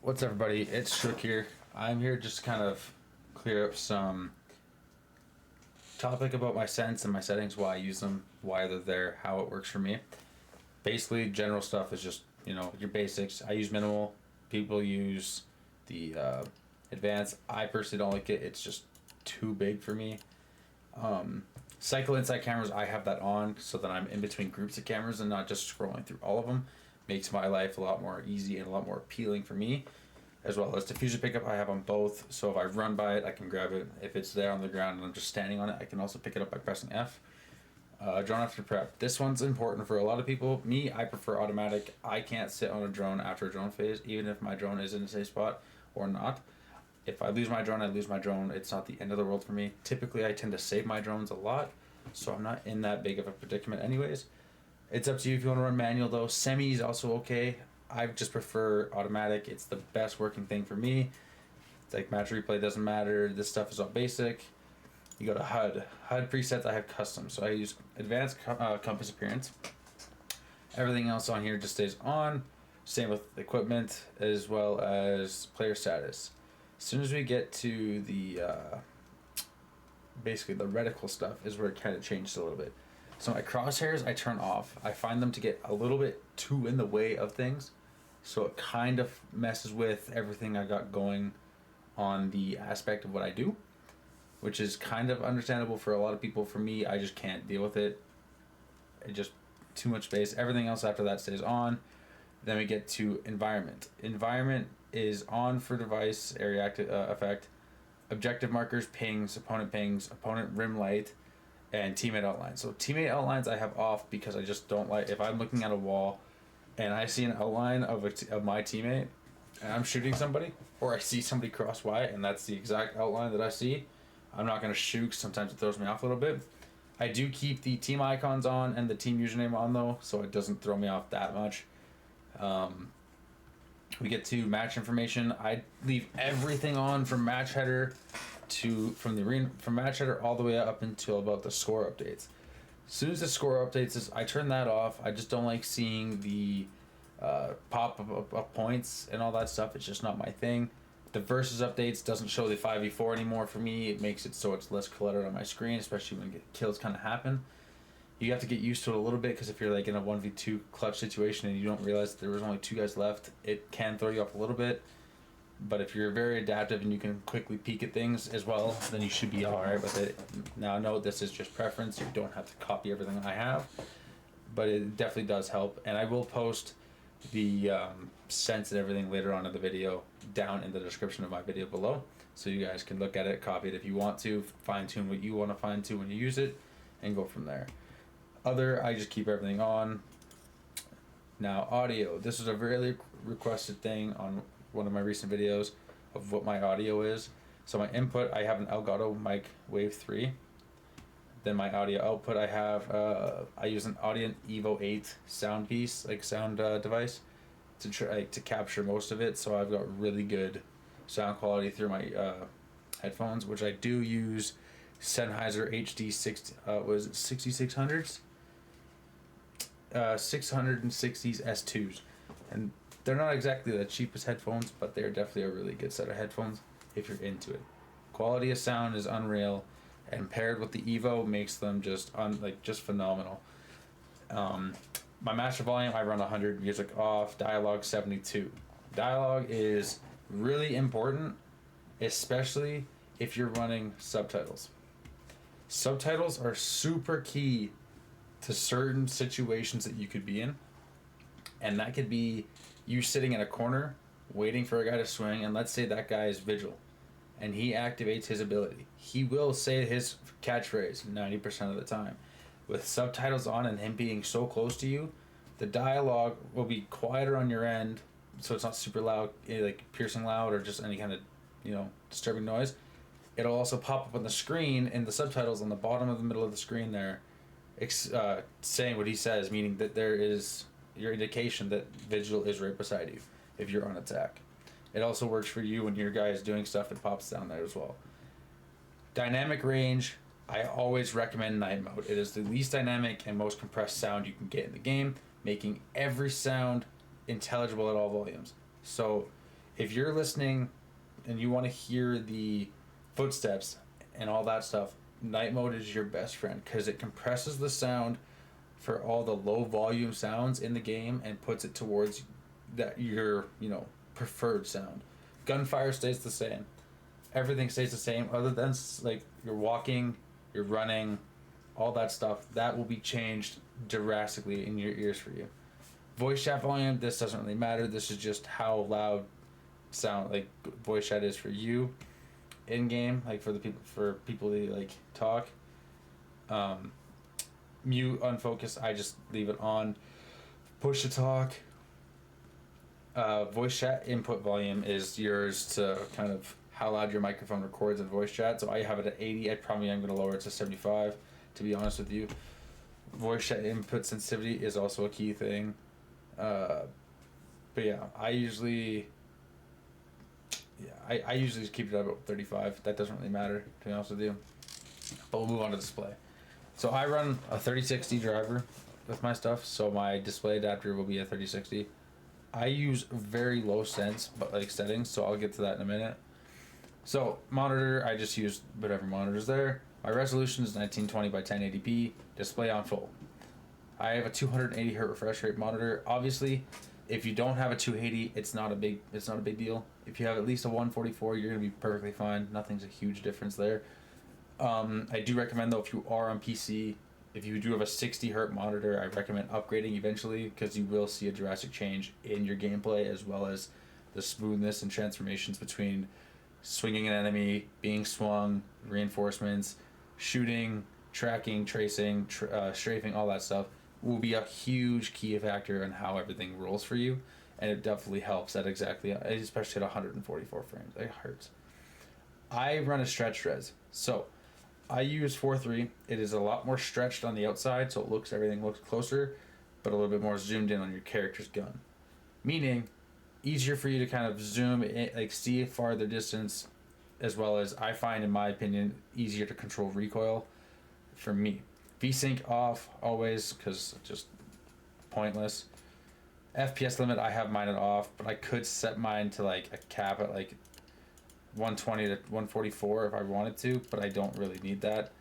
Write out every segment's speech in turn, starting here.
What's everybody? It's Shook here. I'm here just to kind of clear up some topic about my Sens and my settings, why I use them, why they're there, how it works for me. Basically, general stuff is just, your basics. I use minimal. People use the advanced. I personally don't like it. It's just too big for me. Cycle inside cameras, I have that on so that I'm in between groups of cameras and not just scrolling through all of them. Makes my life a lot more easy and a lot more appealing for me. As well as diffuser pickup, I have on both, so if I run by it, I can grab it. If it's there on the ground and I'm just standing on it, I can also pick it up by pressing F. Drone after prep. This one's important for a lot of people. Me, I prefer automatic. I can't sit on a drone after a drone phase, even if my drone is in a safe spot or not. If I lose my drone, I lose my drone. It's not the end of the world for me. Typically, I tend to save my drones a lot, so I'm not in that big of a predicament anyways. It's up to you if you want to run manual though. Semi is also okay. I just prefer automatic. It's the best working thing for me. It's like match replay doesn't matter. This stuff is all basic. You go to HUD. HUD presets, I have custom. So I use advanced compass appearance. Everything else on here just stays on. Same with equipment as well as player status. As soon as we get to the basically the reticle stuff is where it kind of changes a little bit. So my crosshairs I turn off. I find them to get a little bit too in the way of things. So it kind of messes with everything I got going on the aspect of what I do, which is kind of understandable for a lot of people. For me, I just can't deal with it. It just too much space. Everything else after that stays on. Then we get to environment. Environment is on for device area effect, objective markers, pings, opponent rim light, and teammate outlines. So teammate outlines I have off because I just don't like, if I'm looking at a wall and I see an outline of my teammate and I'm shooting somebody, or I see somebody cross Y and that's the exact outline that I see, I'm not going to shoot. Sometimes it throws me off a little bit. I do keep the team icons on and the team username on though, so it doesn't throw me off that much. We get to match information. I leave everything on from match header from match header all the way up until about the score updates. As soon as the score updates, I turn that off. I just don't like seeing the pop of points and all that stuff. It's just not my thing. The versus updates doesn't show the 5v4 anymore for me. It makes it so it's less cluttered on my screen, especially when kills kind of happen. You have to get used to it a little bit because if you're like in a 1v2 clutch situation and you don't realize there was only 2 guys left, it can throw you off a little bit. But if you're very adaptive and you can quickly peek at things as well, then you should be alright with it. Now, note this is just preference. You don't have to copy everything I have, but it definitely does help. And I will post the Sens and everything later on in the video down in the description of my video below, so you guys can look at it, copy it if you want to, fine-tune what you want to fine-tune when you use it, and go from there. I just keep everything on. Now, audio. This is a very requested thing on one of my recent videos of what my audio is. So my input, I have an Elgato mic Wave 3. Then my audio output, I have I use an Audient Evo 8 sound piece, like sound device, to try to capture most of it. So I've got really good sound quality through my headphones, which I do use Sennheiser HD 6600s, 660s S2s, and they're not exactly the cheapest headphones, but they're definitely a really good set of headphones if you're into it. Quality of sound is unreal, and paired with the Evo makes them just phenomenal. My master volume, I run 100, music off, dialogue 72. Dialogue is really important, especially if you're running subtitles. Subtitles are super key to certain situations that you could be in, and that could be you sitting in a corner waiting for a guy to swing, and let's say that guy is vigil and he activates his ability. He will say his catchphrase 90% of the time. With subtitles on and him being so close to you, the dialogue will be quieter on your end, so it's not super loud, like piercing loud or just any kind of disturbing noise. It'll also pop up on the screen in the subtitles on the bottom of the middle of the screen there, saying what he says, meaning that there is your indication that vigil is right beside you if you're on attack. It also works for you when your guy is doing stuff. It pops down there as well. Dynamic range, I always recommend night mode. It is the least dynamic and most compressed sound you can get in the game, making every sound intelligible at all volumes. So If you're listening and you want to hear the footsteps and all that stuff, night mode is your best friend because it compresses the sound for all the low volume sounds in the game and puts it towards that your preferred sound. Gunfire stays the same. Everything stays the same other than like you're walking, you're running, all that stuff. That will be changed drastically in your ears for you. Voice chat volume, this doesn't really matter. This is just how loud sound like voice chat is for you in game, like for people to like talk. Mute, unfocus, I just leave it on. Push to talk. Voice chat input volume is yours to kind of how loud your microphone records in voice chat. So I have it at 80. I probably am going to lower it to 75, to be honest with you. Voice chat input sensitivity is also a key thing. But yeah, I usually just keep it at about 35. That doesn't really matter, to be honest with you. But we'll move on to display. So I run a 3060 driver with my stuff, so my display adapter will be a 3060. I use very low Sens but like settings, so I'll get to that in a minute. So monitor, I just use whatever monitor's there. My resolution is 1920 by 1080p. Display on full. I have a 280 Hz refresh rate monitor. Obviously, if you don't have a 280, it's not a big deal. If you have at least a 144, you're gonna be perfectly fine. Nothing's a huge difference there. I do recommend though, if you are on PC, if you do have a 60 Hz monitor, I recommend upgrading eventually because you will see a drastic change in your gameplay as well as the smoothness and transformations between swinging an enemy, being swung, reinforcements, shooting, tracking, tracing, strafing, all that stuff will be a huge key factor in how everything rolls for you, and it definitely helps at exactly, especially at 144 frames. It hurts. I run a stretch res, so I use 4.3. It is a lot more stretched on the outside, so everything looks closer, but a little bit more zoomed in on your character's gun, meaning easier for you to kind of zoom in, like see a farther distance, as well as I find, in my opinion, easier to control recoil for me. VSync off always because just pointless. FPS limit, I have mine at off, but I could set mine to like a cap at like 120 to 144 if I wanted to, but I don't really need that.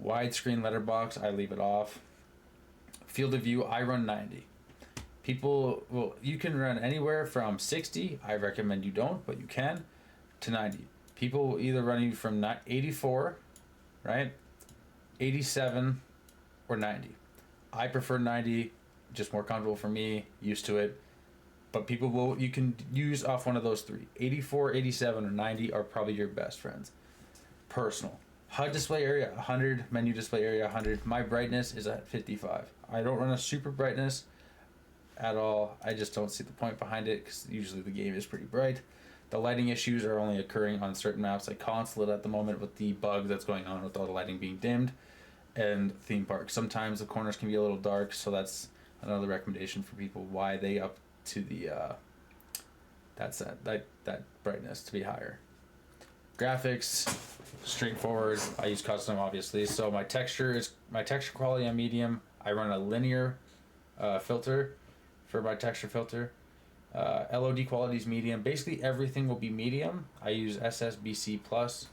Widescreen letterbox, I leave it off. Field of view, I run 90. You can run anywhere from 60, I recommend you don't, but you can, to 90. People will either run you from 84, right? 87 or 90. I prefer 90, just more comfortable for me, used to it. But you can use off one of those three. 84, 87, or 90 are probably your best friends. Personal. HUD display area 100, menu display area 100. My brightness is at 55. I don't run a super brightness at all. I just don't see the point behind it because usually the game is pretty bright. The lighting issues are only occurring on certain maps like Consulate at the moment with the bug that's going on with all the lighting being dimmed, and Theme Park. Sometimes the corners can be a little dark, so that's another recommendation for people why they up to the that brightness to be higher. Graphics, straightforward. I use custom obviously. So my texture quality on medium. I run a linear filter for my texture filter. LOD quality is medium. Basically everything will be medium. I use SSBC plus,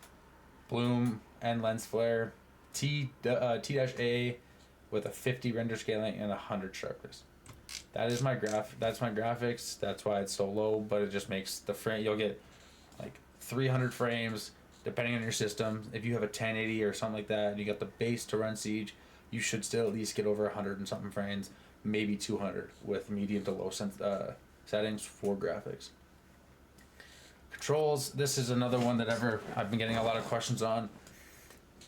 bloom and lens flare, T-A with a 50 render scaling and 100 sharpness. That's my graphics. That's why it's so low, but it just makes the frame, you'll get like 300 frames depending on your system. If you have a 1080 or something like that and you got the base to run Siege, you should still at least get over 100 and something frames, maybe 200 with medium to low settings for graphics. Controls, this is another one that I've been getting a lot of questions on,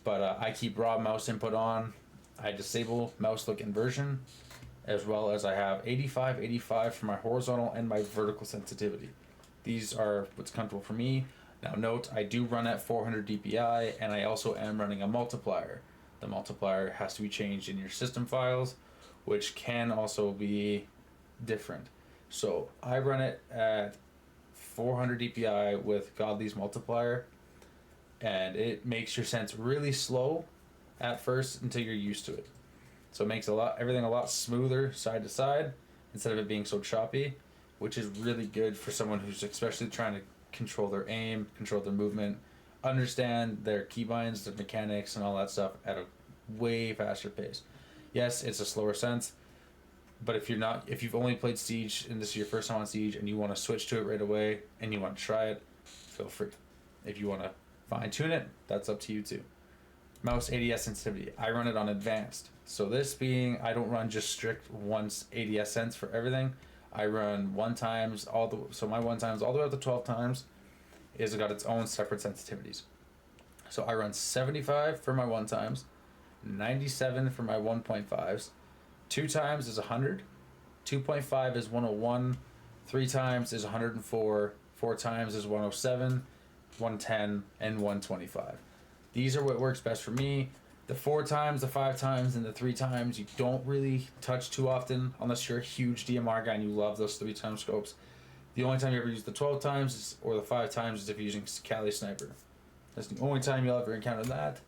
but I keep raw mouse input on. I disable mouse look inversion, as well as I have 85 for my horizontal and my vertical sensitivity. These are what's comfortable for me. Now note, I do run at 400 DPI, and I also am running a multiplier. The multiplier has to be changed in your system files, which can also be different. So I run it at 400 DPI with Godly's multiplier, and it makes your sense really slow at first until you're used to it. So it makes everything a lot smoother side to side instead of it being so choppy. which is really good for someone who's especially trying to control their aim, control their movement, understand their keybinds, their mechanics, and all that stuff at a way faster pace. Yes, it's a slower sense, but if you've only played Siege and this is your first time on Siege and you want to switch to it right away and you want to try it, feel free. If you want to fine tune it, that's up to you too. Mouse ADS sensitivity, I run it on advanced. So this being, I don't run just strict once ADS sense for everything. I run 1 times so my 1 times all the way up to 12 times is got its own separate sensitivities. So I run 75 for my 1 times, 97 for my 1.5s, 2 times is 100, 2.5 is 101, 3 times is 104, 4 times is 107, 110, and 125. These are what works best for me. The 4 times, the 5 times, and the 3 times you don't really touch too often unless you're a huge DMR guy and you love those 3 times scopes. The only time you ever use the 12 times or the 5 times is if you're using Kali Sniper. That's the only time you'll ever encounter that,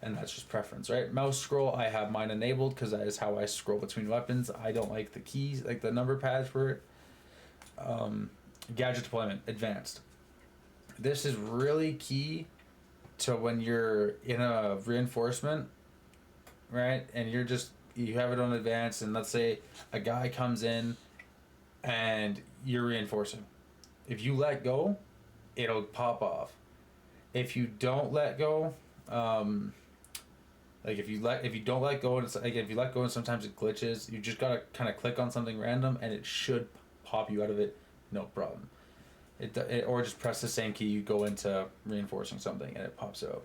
and that's just preference, right? Mouse scroll, I have mine enabled because that is how I scroll between weapons. I don't like the keys, like the number pads for it. Gadget deployment, advanced. This is really key to when you're in a reinforcement, right? And you have it on advanced, and let's say a guy comes in and you're reinforcing. If you let go, it'll pop off. If you don't let go, if you don't let go, and it's like if you let go and sometimes it glitches, you just gotta kind of click on something random and it should pop you out of it, no problem. Or just press the same key, you go into reinforcing something and it pops out.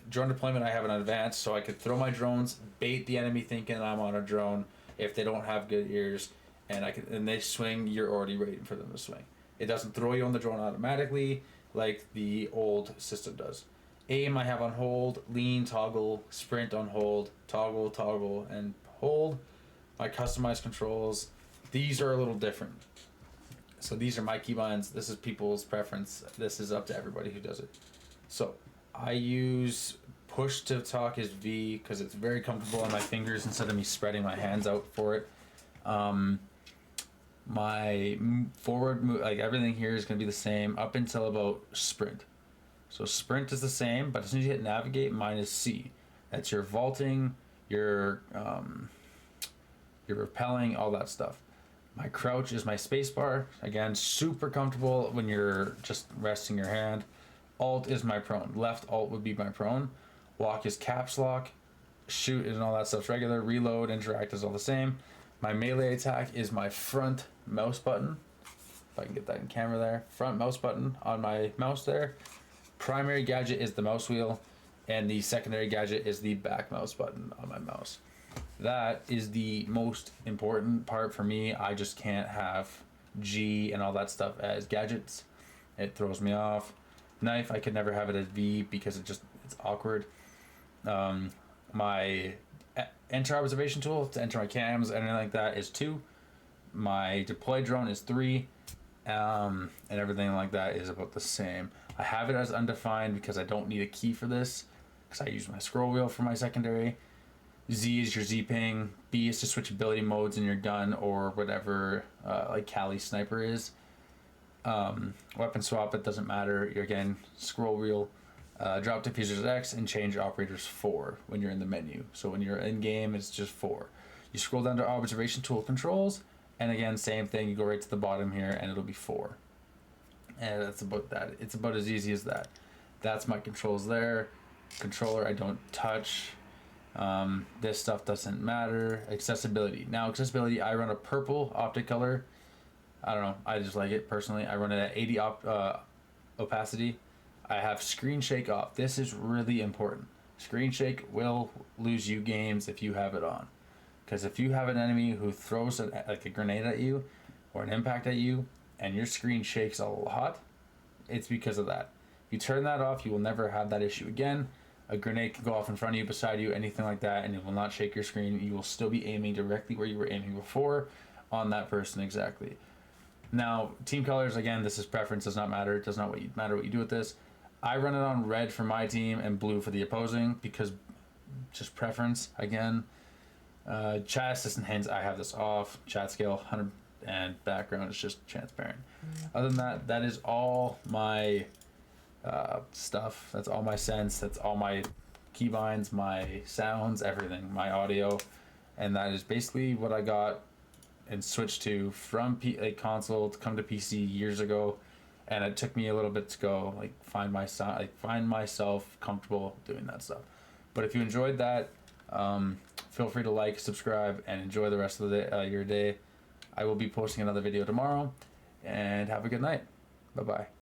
Drone deployment, I have it on advanced, so I could throw my drones, bait the enemy thinking I'm on a drone if they don't have good ears, and they swing, you're already waiting for them to swing. It doesn't throw you on the drone automatically like the old system does. Aim I have on hold, lean, toggle, sprint on hold, toggle, and hold. My customized controls, these are a little different. So these are my keybinds. This is people's preference. This is up to everybody who does it. So I use push to talk is V because it's very comfortable on my fingers instead of me spreading my hands out for it. My forward move, like everything here is going to be the same up until about sprint. So sprint is the same, but as soon as you hit navigate, mine is C. That's your vaulting, your repelling, all that stuff. My crouch is my spacebar. Again, super comfortable when you're just resting your hand. Alt is my prone. Left alt would be my prone. Walk is caps lock. Shoot and all that stuff's regular. Reload, interact is all the same. My melee attack is my front mouse button. If I can get that in camera there. Front mouse button on my mouse there. Primary gadget is the mouse wheel. And the secondary gadget is the back mouse button on my mouse. That is the most important part for me. I just can't have G and all that stuff as gadgets. It throws me off. Knife, I could never have it as V because it's awkward. My enter observation tool to enter my cams, anything like that, is 2. My deploy drone is 3. And everything like that is about the same. I have it as undefined because I don't need a key for this because I use my scroll wheel for my secondary. Z is your Z ping. B is to switch ability modes in your gun or whatever, like Kali Sniper is. Weapon swap, it doesn't matter. You're again scroll wheel. Drop diffusers X and change operators 4 when you're in the menu. So when you're in game, it's just 4. You scroll down to observation tool controls, and again, same thing. You go right to the bottom here, and it'll be 4. And that's about that. It's about as easy as that. That's my controls there. Controller, I don't touch. This stuff doesn't matter. Accessibility. Now, accessibility, I run a purple optic color. I don't know. I just like it personally. I run it at 80 opacity. I have screen shake off. This is really important. Screen shake will lose you games if you have it on. Because if you have an enemy who throws like a grenade at you or an impact at you and your screen shakes a lot, it's because of that. If you turn that off, you will never have that issue again. A grenade can go off in front of you, beside you, anything like that, and it will not shake your screen. You will still be aiming directly where you were aiming before on that person exactly. Now, team colors, again, this is preference, does not matter. It does not matter what you do with this. I run it on red for my team and blue for the opposing because just preference, again. Chat assistant hands, I have this off. Chat scale, and background is just transparent. Other than that, that is all my stuff. That's all my Sens. That's all my keybinds, my sounds, everything, my audio, and that is basically what I got and switched to from a console to come to PC years ago. And it took me a little bit to go like find myself comfortable doing that stuff. But if you enjoyed that, feel free to like, subscribe, and enjoy the rest of your day. I will be posting another video tomorrow, and have a good night. Bye bye.